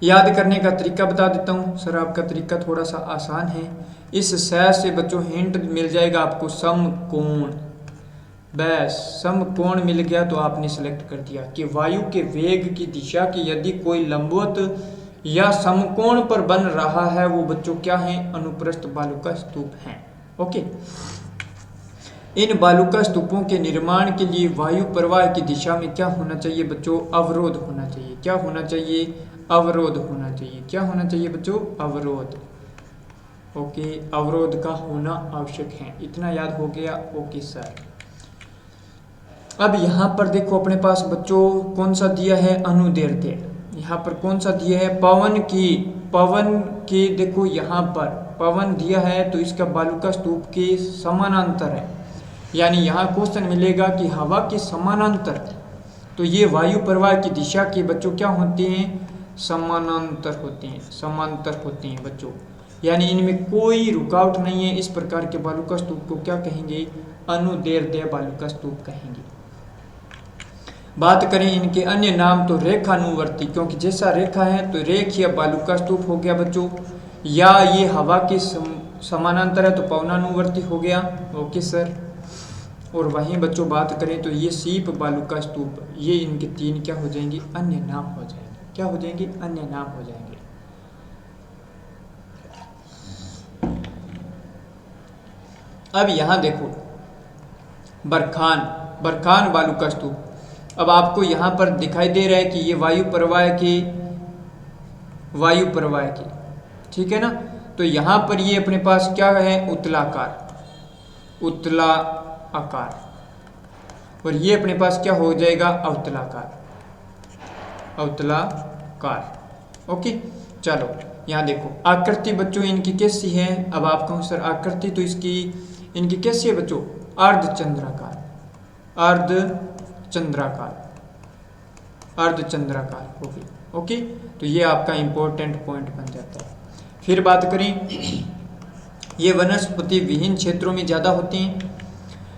याद करने का तरीका बता देता हूँ सर, आपका तरीका थोड़ा सा आसान है। इस सह से बच्चों हिंट मिल जाएगा आपको, समकोण। बस समकोण मिल गया तो आपने सेलेक्ट कर दिया कि वायु के वेग की दिशा की यदि कोई लंबवत या समकोण पर बन रहा है वो बच्चों क्या है, अनुप्रस्थ बालुका स्तूप हैं। ओके इन बालूका स्तूपों के निर्माण के लिए वायु प्रवाह की दिशा में क्या होना चाहिए बच्चों? अवरोध होना चाहिए। क्या होना चाहिए? अवरोध होना चाहिए। क्या होना चाहिए बच्चों? अवरोध। ओके, अवरोध का होना आवश्यक है। इतना याद हो गया? Okay sir. अब यहाँ पर देखो अपने पास बच्चों कौन सा दिया है? अनुदैर्ध्य। यहाँ पर कौन सा दिया है? पवन की देखो यहाँ पर पवन दिया है तो इसका बालूका स्तूप के समानांतर है, यानी यहाँ क्वेश्चन मिलेगा कि हवा के समानांतर, तो ये वायु प्रवाह की दिशा के बच्चों क्या होते हैं? समानांतर होते हैं, समांतर होते हैं बच्चों, यानी इनमें कोई रुकावट नहीं है। इस प्रकार के बालूका स्तूप को क्या कहेंगे? अनुदैर्ध्य बालूका स्तूप कहेंगे। बात करें इनके अन्य नाम तो रेखानुवर्ती, क्योंकि जैसा रेखा है तो रेखीय बालूका स्तूप हो गया बच्चों, या ये हवा के समानांतर है तो पवनानुवर्ती हो गया। Okay sir. और वहीं बच्चों बात करें तो ये सीप बालूका स्तूप, ये इनके तीन क्या हो जाएंगे? अन्य नाम हो जाएंगे। क्या हो जाएंगे? अन्य नाम हो जाएंगे। अब यहां देखो बरखान बालूका स्तूप। अब आपको यहां पर दिखाई दे रहा है कि ये वायु प्रवाह की, ठीक है ना? तो यहां पर ये अपने पास क्या है? उतला आकार, और ये अपने पास क्या हो जाएगा? अवतलाकार। ओके, चलो यहाँ देखो आकृति बच्चों इनकी कैसी है? अब आप कहो सर आकृति तो इनकी कैसी है बच्चों? अर्धचंद्राकार होगी। ओके, तो ये आपका इंपॉर्टेंट पॉइंट बन जाता है। फिर बात करें, ये वनस्पति विहीन क्षेत्रों में ज़्यादा होती हैं।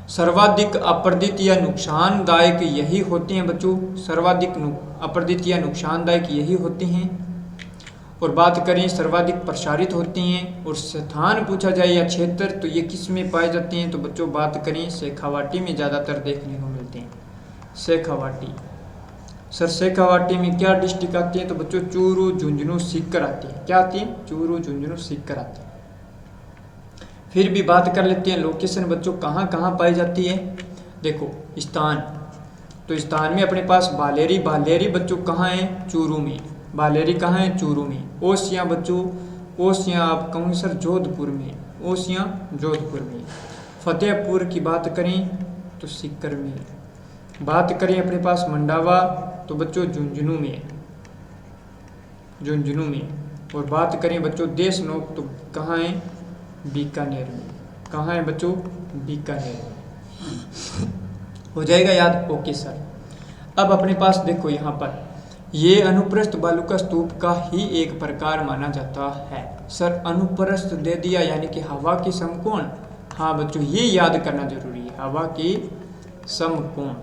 सर्वाधिक अपरदित या नुकसानदायक यही होते हैं बच्चों, सर्वाधिक अपरदित या नुकसानदायक यही होते हैं। और बात करें सर्वाधिक प्रसारित होती हैं। और स्थान पूछा जाए या क्षेत्र तो ये किस में पाए जाते हैं? तो बच्चों बात करें शेखावाटी में ज़्यादातर देखने को मिलते हैं। शेखावाटी। सर शेखावाटी में क्या डिस्ट्रिक्ट आती है? तो बच्चों चूरू, झुंझुनू, सीकर आती है। क्या आती है? चूरू, झुंझुनू, सीकर आती है। फिर भी बात कर लेते हैं लोकेशन बच्चों कहाँ कहाँ पाई जाती है। देखो स्थान, तो स्थान में अपने पास बालेरी बच्चों कहाँ है? चूरू में। बालेरी कहाँ है? चूरू में। ओसियाँ बच्चों, ओसियाँ आप कहोगे सर जोधपुर में, ओसियाँ जोधपुर में। फतेहपुर की बात करें तो सीकर में। बात करें अपने पास मंडावा तो बच्चों झुंझुनू में। और बात करें बच्चों देशनोक तो कहाँ है? बीकानेर में। कहाँ है बच्चों? बीकानेर में। हो जाएगा याद? Okay sir. अब अपने पास देखो यहाँ पर ये अनुप्रस्थ बालूका स्तूप का ही एक प्रकार माना जाता है। सर अनुप्रस्थ दे दिया यानी कि हवा के समकोण। हाँ बच्चों ये याद करना जरूरी है, हवा के समकोण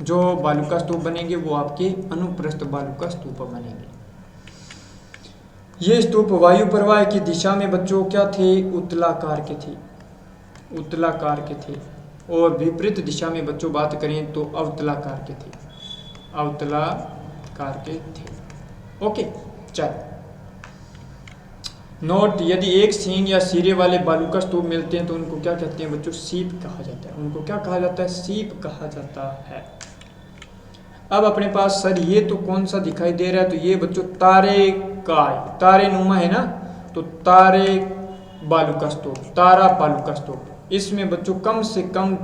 जो बालूका स्तूप बनेंगे वो आपके अनुप्रस्थ बालूका स्तूप बनेंगे। ये स्तूप वायु प्रवाह की दिशा में बच्चों क्या थे? उतलाकार के थे। और विपरीत दिशा में बच्चों बात करें तो अवतलाकार के थे। ओके, चल नोट, यदि एक सींग या सिरे वाले बालूका स्तूप मिलते हैं तो उनको क्या कहते हैं बच्चों? सीप कहा जाता है। उनको क्या कहा जाता है? सीप कहा जाता है। अब अपने पास सर ये तो कौन सा दिखाई दे रहा है? तो ये बच्चों तारे नुमा है ना, तो तारा बालूका स्तूप। इसमें बच्चों कम से कम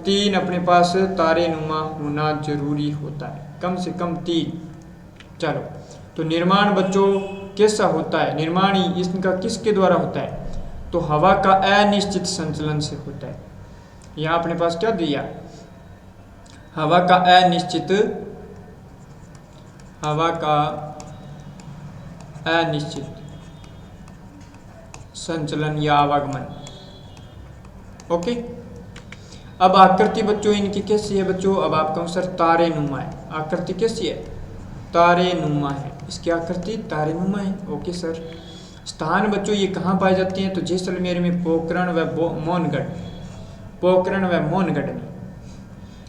तीन अपने पास तारे नुमा होना जरूरी होता है, कम से कम 3। चलो, तो निर्माण बच्चों कैसा होता है? निर्माण इसका किसके द्वारा होता है? तो हवा का अनिश्चित संचलन से होता है। यहाँ अपने पास क्या दिया? हवा का अनिश्चित संचलन या आवागमन। ओके, अब आकृति बच्चों इनकी कैसी है बच्चों? अब आप कहो सर तारे नुमा है। आकृति कैसी है? तारे नुमा है। इसकी आकृति तारे नुमा है। Okay sir. स्थान बच्चों ये कहाँ पाए जाते हैं? तो जैसलमेर में पोखरण व मोहनगढ़ में।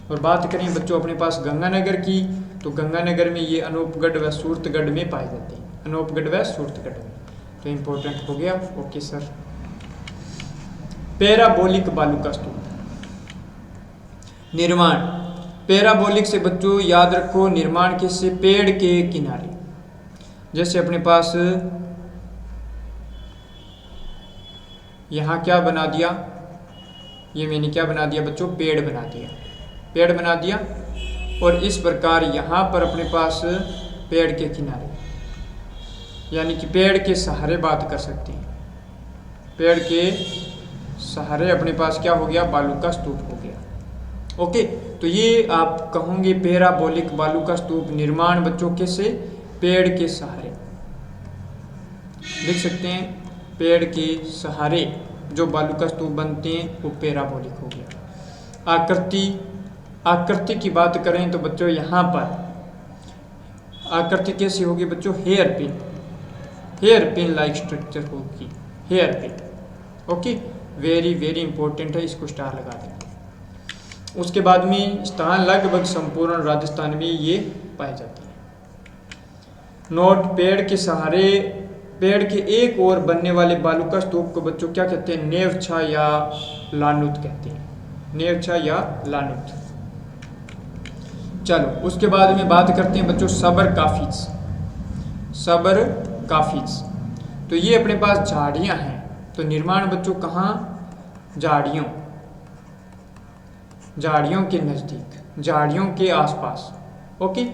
और बात करें बच्चों अपने पास गंगानगर की, तो गंगानगर में ये अनूपगढ़ व सूरतगढ़ में पाए जाते हैं। अनूपगढ़ व सूरतगढ़ में। तो इम्पोर्टेंट हो गया। Okay sir. पैराबोलिक बालू का स्तूप। निर्माण, पैराबोलिक से बच्चों याद रखो निर्माण किससे, पेड़ के किनारे। जैसे अपने पास यहाँ क्या बना दिया, ये मैंने क्या बना दिया बच्चों, पेड़ बना दिया, पेड़ बना दिया। और इस प्रकार यहाँ पर अपने पास पेड़ के किनारे, यानी कि पेड़ के सहारे बात कर सकते हैं, पेड़ के सहारे अपने पास क्या हो गया, बालू का स्तूप हो गया। ओके, तो ये आप कहोगे पैराबोलिक बालू का स्तूप निर्माण बच्चों कैसे, पेड़ के सहारे। लिख सकते हैं पेड़ के सहारे जो बालू का स्तूप बनते हैं वो पैराबोलिक हो गया। आकृति, आकृति की बात करें तो बच्चों यहाँ पर आकृति कैसी होगी बच्चों, hair pin, hair pin like structure होगी, hair pin. Okay, very very important है, इसको स्टार लगा दें। उसके बाद में स्थान लगभग संपूर्ण राजस्थान में ये पाई जाती है। नोट, पेड़ के सहारे, पेड़ के एक ओर बनने वाले बालू का स्तूप को बच्चों क्या कहते हैं, नेवछा या लानुत कहते हैं, नेवछा या लानुत। चलो उसके बाद में बात करते हैं बच्चों सबर काफिज, सबर काफिज। तो ये अपने पास झाड़ियां हैं, तो निर्माण बच्चों कहाँ, झाड़ियों, झाड़ियों के नजदीक, झाड़ियों के आसपास। ओके,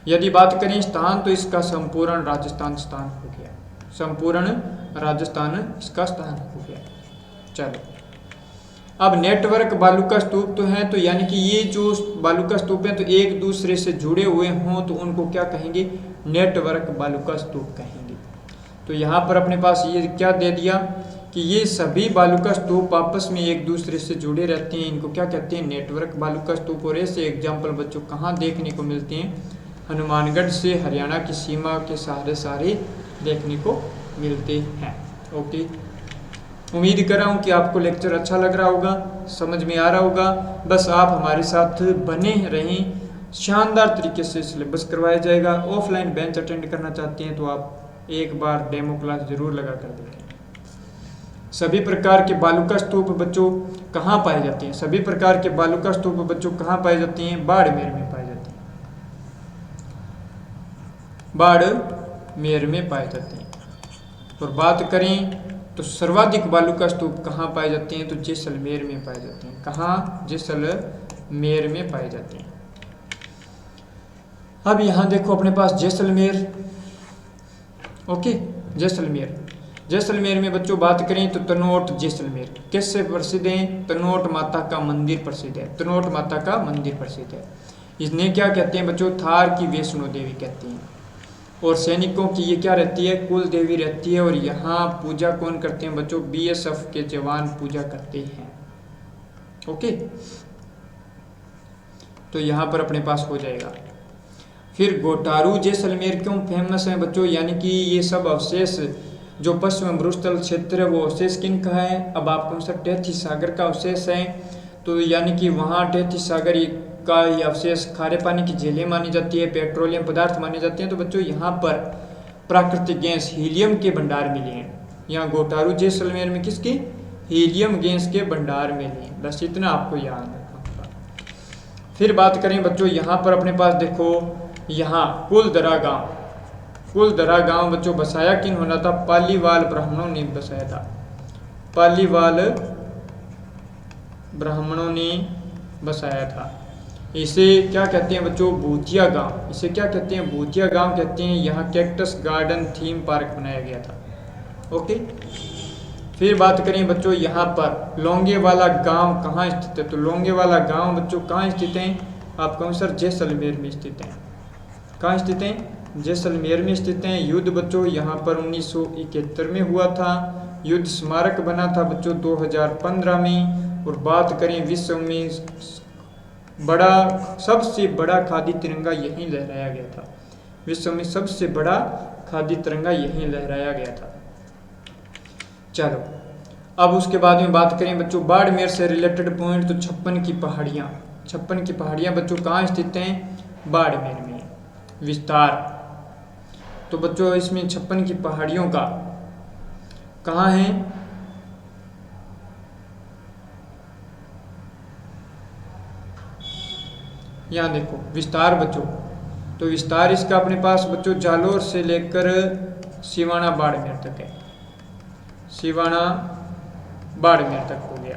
यदि बात करें स्थान तो इसका संपूर्ण राजस्थान स्थान हो गया, संपूर्ण राजस्थान इसका स्थान हो गया। चलो अब नेटवर्क बालू का स्तूप तो है, तो यानी कि ये जो बालू का स्तूप है तो एक दूसरे से जुड़े हुए हों तो उनको क्या कहेंगे, नेटवर्क बालू का स्तूप कहेंगे। तो यहाँ पर अपने पास ये क्या दे दिया कि ये सभी बालू का स्तूप आपस में एक दूसरे से जुड़े रहते हैं, इनको क्या कहते हैं, नेटवर्क बालू का स्तूप। और ऐसे एग्जाम्पल बच्चों कहाँ देखने को मिलते हैं, हनुमानगढ़ से हरियाणा की सीमा के सहारे सारे देखने को मिलते हैं। ओके, उम्मीद कर रहा हूँ कि आपको लेक्चर अच्छा लग रहा होगा, समझ में आ रहा होगा। बस आप हमारे साथ बने रहें, शानदार तरीके से सिलेबस करवाया जाएगा। ऑफलाइन बेंच अटेंड करना चाहते हैं तो आप एक बार डेमो क्लास जरूर लगा कर देखें। सभी प्रकार के बालू का स्तूप बच्चों कहाँ पाए जाते हैं, सभी प्रकार के बालू का स्तूप बच्चों कहाँ पाए जाते हैं, बाड़मेर में पाए जाते हैं, बाड़मेर में पाए जाते हैं। और बात करें तो सर्वाधिक बालू का स्तूप कहाँ पाए जाते हैं, तो जैसलमेर में पाए जाते हैं। कहाँ, जैसलमेर में पाए जाते हैं। अब यहाँ देखो अपने पास जैसलमेर, ओके, जैसलमेर, जैसलमेर में बच्चों बात करें तो तनोट जैसलमेर किससे प्रसिद्ध है, तनोट माता का मंदिर प्रसिद्ध है, तनोट माता का मंदिर प्रसिद्ध है। इसने क्या कहते हैं बच्चों, थार की वैष्णो देवी कहते हैं। और सैनिकों की ये क्या रहती है, कुल देवी रहती है। और यहाँ पूजा कौन करते हैं बच्चों, बीएसएफ के जवान पूजा करते हैं। ओके, तो यहाँ पर अपने पास हो जाएगा। फिर गोटारू जैसलमेर क्यों फेमस है बच्चों, यानी कि ये सब अवशेष जो पश्चिम मरुस्थल क्षेत्र है वो अवशेष किन का है, अब आपको सर टेथी सागर का अवशेष है। तो यानी कि वहाँ टेथी सागर का ये अवशेष खारे पानी की झीलें मानी जाती है, पेट्रोलियम पदार्थ माने जाते हैं। तो बच्चों यहाँ पर प्राकृतिक गैस हीलियम के भंडार मिले हैं। यहाँ गोटारू जैसलमेर में किसके, हीलियम गैस के भंडार मिले हैं। बस इतना आपको याद रखना। फिर बात करें बच्चों यहाँ पर अपने पास देखो, यहाँ कुलदरा गांव, कुलदरा गांव बच्चों बसाया किन होना था, पालीवाल ब्राह्मणों ने बसाया था, पालीवाल ब्राह्मणों ने बसाया था। इसे क्या कहते हैं बच्चों, भूतिया गांव, इसे क्या कहते हैं, भूतिया गांव कहते हैं। यहाँ कैक्टस गार्डन थीम पार्क बनाया गया था। ओके, फिर बात करें बच्चों यहाँ पर लोंगेवाला गांव कहाँ स्थित है, तो लोंगेवाला गांव बच्चों कहाँ स्थित है, आप कहों सर जैसलमेर में स्थित है। कहाँ स्थित है, जैसलमेर में स्थित हैं। युद्ध बच्चों यहाँ पर 1971 में हुआ था, युद्ध स्मारक बना था बच्चों 2015 में। और बात करें विश्व में बड़ा, सबसे बड़ा खादी तिरंगा यहीं लहराया गया था, विश्व में सबसे बड़ा खादी तिरंगा यहीं लहराया गया था। चलो अब उसके बाद में बात करें बच्चों बाड़मेर से रिलेटेड पॉइंट, तो छप्पन की पहाड़ियाँ, छप्पन की पहाड़ियाँ बच्चों कहाँ स्थित हैं, बाड़मेर में। विस्तार, तो बच्चों इसमें छप्पन की पहाड़ियों का कहाँ है, यहाँ देखो विस्तार बच्चों, तो विस्तार इसका अपने पास बच्चों जालोर से लेकर सिवाना बाड़मेर तक है, सिवाना बाड़मेर तक हो गया,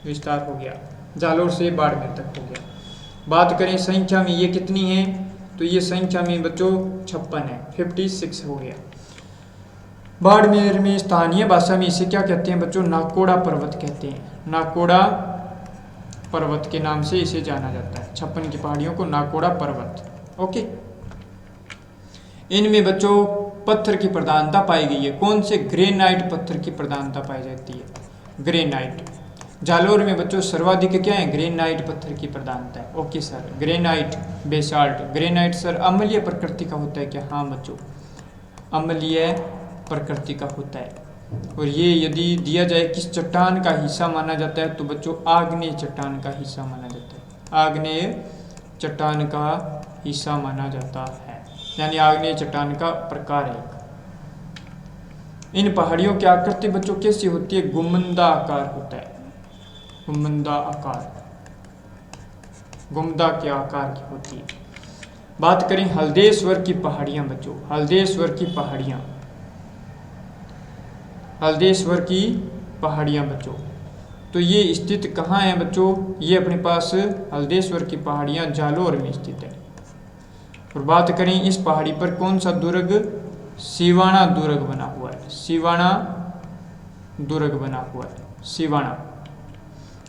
विस्तार हो गया, जालोर से बाड़मेर तक हो गया। बात करें संख्या में ये कितनी है, तो ये संख्या में बच्चों 56 है, 56 हो गया। बाड़मेर में स्थानीय भाषा में इसे क्या कहते हैं बच्चों, नाकोड़ा पर्वत कहते हैं, नाकोड़ा पर्वत के नाम से इसे जाना जाता है, 56 की पहाड़ियों को नाकोड़ा पर्वत। ओके, इनमें बच्चों पत्थर की प्रधानता पाई गई है, कौन से, ग्रेनाइट पत्थर की प्रधानता पाई जाती है, ग्रेनाइट। जालोर में बच्चों सर्वाधिक क्या है, ग्रेनाइट पत्थर की प्रधानता है। Okay sir, granite, basalt, granite sir अम्लीय प्रकृति का होता है क्या, हाँ बच्चों अम्लीय प्रकृति का होता है। और ये यदि दिया जाए किस चट्टान का हिस्सा माना जाता है, तो बच्चों आग्नेय चट्टान का हिस्सा माना जाता है, आग्नेय चट्टान का हिस्सा माना जाता है, यानी आग्नेय चट्टान का प्रकार है। इन पहाड़ियों की आकृति बच्चों कैसी होती है, गुम्बदा आकार होता है, गुम्बदा आकार, गुम्बदा के आकार की होती है। बात करें हल्देश्वर की पहाड़ियां बच्चों, हल्देश्वर की पहाड़ियां, हल्देश्वर की पहाड़ियां बच्चों, तो ये स्थित कहाँ है बच्चों, ये अपने पास हल्देश्वर की पहाड़ियां जालोर में स्थित है। और बात करें इस पहाड़ी पर कौन सा दुर्ग, सिवाना दुर्ग बना हुआ है, सिवाना दुर्ग बना हुआ है, सिवाना।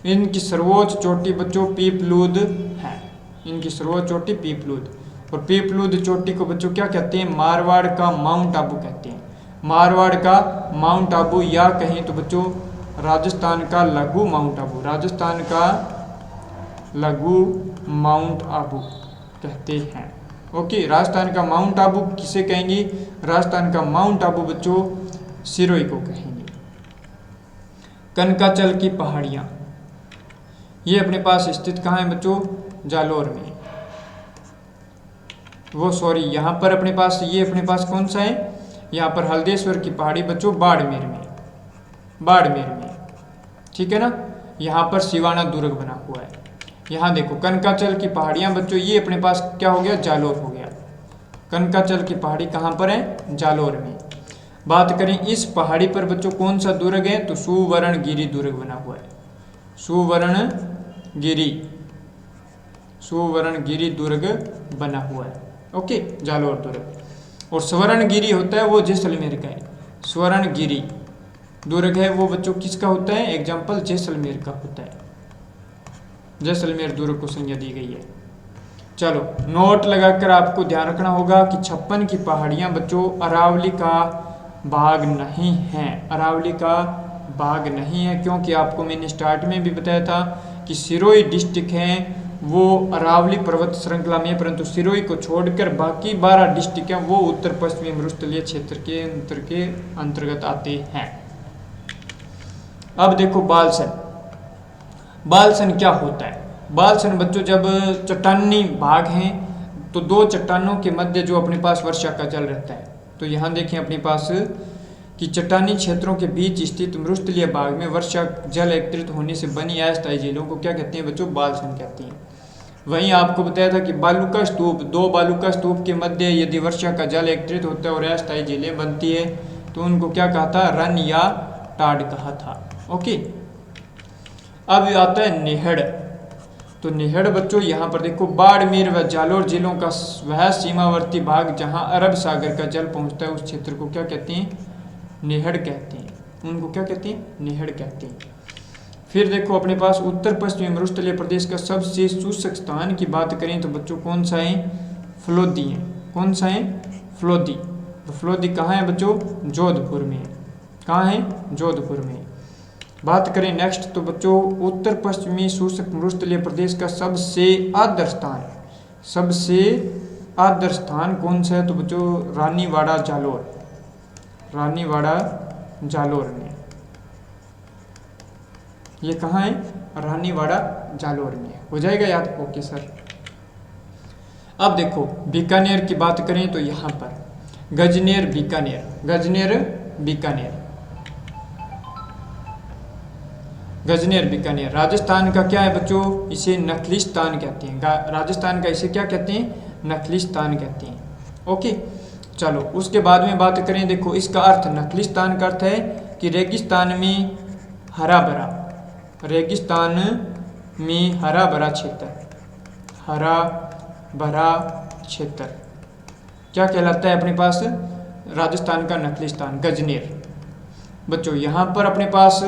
इनकी सर्वोच्च चोटी बच्चों पीपलूद है, इनकी सर्वोच्च चोटी पीपलूद। और पीपलूद चोटी को बच्चों क्या कहते हैं, मारवाड़ का माउंट आबू कहते हैं, मारवाड़ का माउंट आबू, या कहें तो बच्चों राजस्थान का लघु माउंट आबू, राजस्थान का लघु माउंट आबू कहते हैं। ओके, राजस्थान का माउंट आबू किसे कहेंगे, राजस्थान का माउंट आबू बच्चों सिरोही को कहेंगे। कनकाचल की पहाड़ियां, ये अपने पास स्थित कहाँ है बच्चों, जालोर में, वो सॉरी यहाँ पर अपने पास, ये अपने पास कौन सा है, यहाँ पर हल्देश्वर की पहाड़ी बच्चों बाड़मेर में, बाड़मेर में, ठीक है ना। यहाँ पर सिवाना दुर्ग बना हुआ है। यहाँ देखो कनकाचल की पहाड़ियाँ बच्चों, ये अपने पास क्या हो गया, जालोर हो गया। कनकाचल की पहाड़ी कहाँ पर है, जालोर में। बात करें इस पहाड़ी पर बच्चों कौन सा दुर्ग है, तो सुवर्णगिरी दुर्ग बना हुआ है, सुवर्णगिरी, सुवर्णगिरी दुर्ग बना हुआ है। ओके, जालोर दुर्ग। और स्वर्णगिरी होता है वो जैसलमेर का है, स्वर्णगिरी दुर्ग है वो बच्चों किसका होता है, एग्जाम्पल जैसलमेर का होता है, जैसलमेर दुर्ग को संज्ञा दी गई है। चलो नोट लगाकर आपको ध्यान रखना होगा कि 56 की पहाड़ियां बच्चों अरावली का भाग नहीं है, अरावली का भाग नहीं है, क्योंकि आपको मैंने स्टार्ट में भी बताया था कि सिरोही डिस्ट्रिक्ट है वो अरावली पर्वत श्रृंखला में, परंतु सिरोही को छोड़कर बाकी 12 डिस्ट्रिक्ट हैं वो उत्तर पश्चिमी मरुस्थलीय क्षेत्र के अंतर्गत आते हैं। अब देखो बालसन, बालसन क्या होता है, बालसन बच्चों जब चट्टानी भाग हैं तो दो चट्टानों के मध्य जो अपने पास वर्षा का जल रहता है, तो यहाँ देखें अपने पास कि चट्टानी क्षेत्रों के बीच स्थित मरुस्थलीय भाग में वर्षा जल एकत्रित होने से बनी अस्थायी झीलों को क्या कहते हैं बच्चों, बालसन कहते हैं। वहीं आपको बताया था कि बालू का स्तूप, दो बालू का स्तूप के मध्य यदि वर्षा का जल एकत्रित होता है और अस्थायी झीलें बनती है तो उनको क्या कहा था, रन या टाड़ कहा था। ओके, अब आता है निहड़। तो निहड़ बच्चों यहाँ पर देखो बाड़मेर व जालोर जिलों का वह सीमावर्ती भाग जहाँ अरब सागर का जल पहुँचता है उस क्षेत्र को क्या कहते हैं, निहड़ कहते हैं, उनको क्या कहते हैं, निहड़ कहते हैं। फिर देखो अपने पास उत्तर पश्चिमी मरुस्थलीय प्रदेश का सबसे शुष्क स्थान की बात करें तो बच्चों कौन सा है, फलोदी है, कौन सा है, फलोदी। तो फलोदी कहाँ है बच्चों, जोधपुर में, कहाँ है, जोधपुर में। बात करें नेक्स्ट तो बच्चों उत्तर पश्चिमी शुष्क मरुस्थलीय प्रदेश का सबसे आदर स्थान, सबसे आदर स्थान कौन सा है, तो बच्चों रानीवाड़ा जालोर, रानीवाड़ा जालोर में, ये कहाँ है, रानीवाड़ा जालोर में। हो जाएगा याद, ओके सर। अब देखो बीकानेर की बात करें तो यहाँ पर गजनेर बीकानेर, गजनेर बीकानेर। गजनेर बीकानेर। राजस्थान का क्या है बच्चों, इसे नखलिस्तान कहते हैं। राजस्थान का इसे क्या कहते हैं, नखलिस्तान कहते हैं। ओके, चलो उसके बाद में बात करें। देखो इसका अर्थ, नखलिस्तान का अर्थ है कि रेगिस्तान में हरा भरा, रेगिस्तान में हरा भरा क्षेत्र, हरा भरा क्षेत्र क्या कहलाता है अपने पास, राजस्थान का नखलिस्तान, गजनेर। बच्चों यहाँ पर अपने पास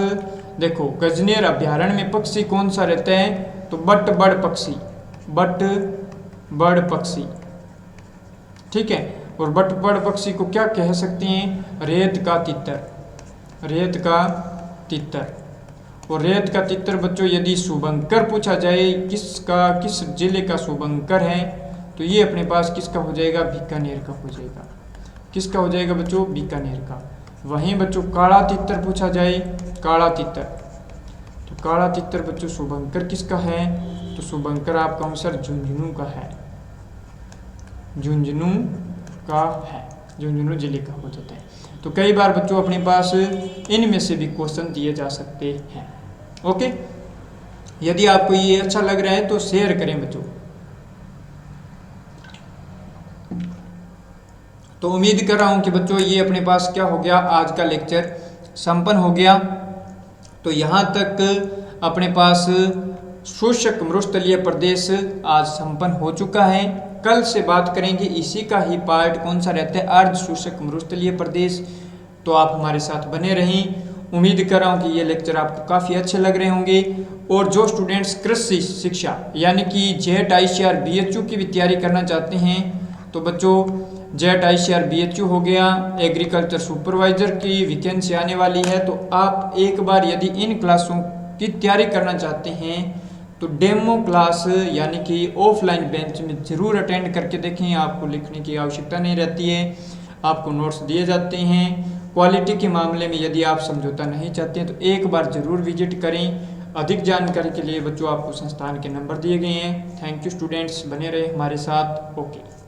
देखो गजनेर अभ्यारण्य में पक्षी कौन सा रहता है, तो बटबड़ पक्षी, बटबड़ पक्षी, ठीक है। और बटबड़ पक्षी को क्या कह सकते हैं, रेत का तितर, रेत का तितर। और रेत का तितर बच्चों यदि शुभंकर पूछा जाए, किस जिले का शुभंकर है, तो ये अपने पास किसका हो जाएगा, बीकानेर का हो जाएगा। किसका हो जाएगा बच्चों, बीकानेर का। वहीं बच्चों काला तितर पूछा जाए, काला तितर, तो काला तितर बच्चों शुभंकर किसका है, तो शुभंकर आपका आंसर झुंझुनू का है, झुंझुनू का है, झुंझुनू जिले का हो जाता है। तो कई बार बच्चों अपने पास इनमें से भी क्वेश्चन दिए जा सकते हैं। ओके, यदि आपको ये अच्छा लग रहा है तो शेयर करें बच्चों। तो उम्मीद कर रहा हूं कि बच्चों ये अपने पास क्या हो गया, आज का लेक्चर संपन्न हो गया। तो यहाँ तक अपने पास शुष्क मरुस्थलीय प्रदेश आज संपन्न हो चुका है। कल से बात करेंगे इसी का ही पार्ट कौन सा रहता है, अर्ध शुष्क मरुस्थलीय प्रदेश। तो आप हमारे साथ बने रहें। उम्मीद कर रहा हूँ कि ये लेक्चर आपको काफ़ी अच्छे लग रहे होंगे। और जो स्टूडेंट्स कृषि शिक्षा यानी कि जेट ICR BHU की भी तैयारी करना चाहते हैं, तो बच्चों जेट ICR BHU हो गया, एग्रीकल्चर सुपरवाइजर की वैकेंसी आने वाली है। तो आप एक बार यदि इन क्लासों की तैयारी करना चाहते हैं तो डेमो क्लास यानी कि ऑफलाइन बेंच में ज़रूर अटेंड करके देखें। आपको लिखने की आवश्यकता नहीं रहती है, आपको नोट्स दिए जाते हैं। क्वालिटी के मामले में यदि आप समझौता नहीं चाहते हैं तो एक बार ज़रूर विजिट करें। अधिक जानकारी के लिए बच्चों आपको संस्थान के नंबर दिए गए हैं। थैंक यू स्टूडेंट्स, बने रहे हमारे साथ। ओके।